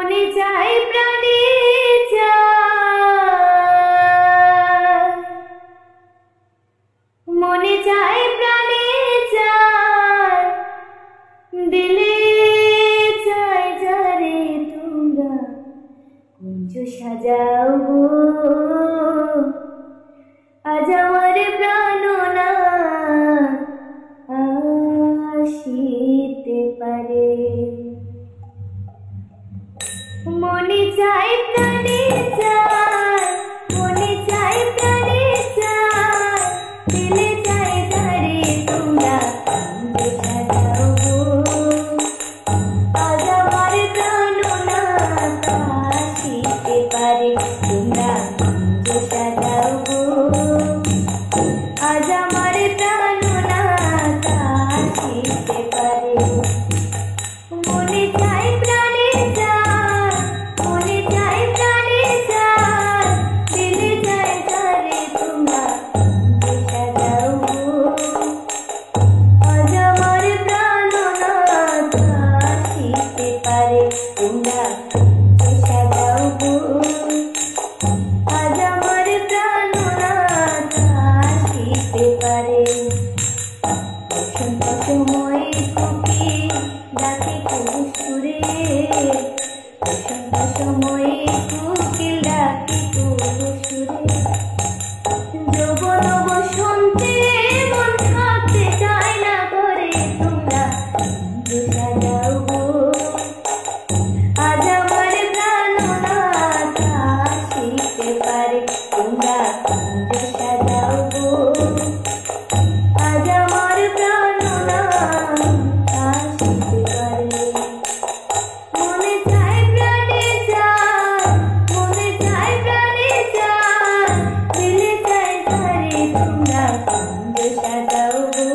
মনে চায় প্রাণে চায়, মনে চায় প্রাণে চায়, দিলে চায় যারে তোমরা কুঞ্জ সাজাও গো। আজ আমার প্রাণনাথ আসিতে পারে। মনে চায় প্রাণে চায়, মনে চায় প্রাণে চায়, দিলে চায় যারে তোমরা কুঞ্জ সাজাও গো। আজ আমার প্রাণনাথ আসিতে পারে, তোমরা কুঞ্জ সাজাও গো। আজ আমার প্রাণনাথ আসিতে পারে। মনে চায় প্রাণে চায়, মনে চায় প্রাণে চায়, দিলে চায় যারে তোমরা কুঞ্জ সাজাও গো। আজ আমার প্রাণনাথ আসিতে পারে, তোমরা কুঞ্জ সাজাও গো। আজ আমার প্রাণনাথ আসিতে পারে। বসন্ত সময় কোকিল ডাকে কুসুরে, বসন্ত সময় কোকিল ডাকে কুসুরে। যৌবন বসন্তে মন থাকতে চায় না ঘরে, তোমরা কুঞ্জ সাজাও গো। আজ আমার প্রাণনাথ আসিতে পারে, তোমরা কুঞ্জ সাজাও গো। আজ আমার প্রাণনাথ আসিতে পারে। মনে চায় প্রাণে চায়, মনে চায় প্রাণে চায়, দিলে চায় যারে তোমরা কুঞ্জ সাজাও গো।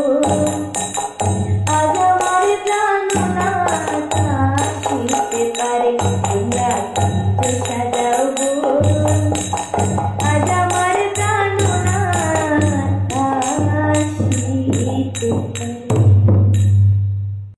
আজ আমার প্রাণনাথ আসিতে পারে, তোমরা কুঞ্জ সাজাও।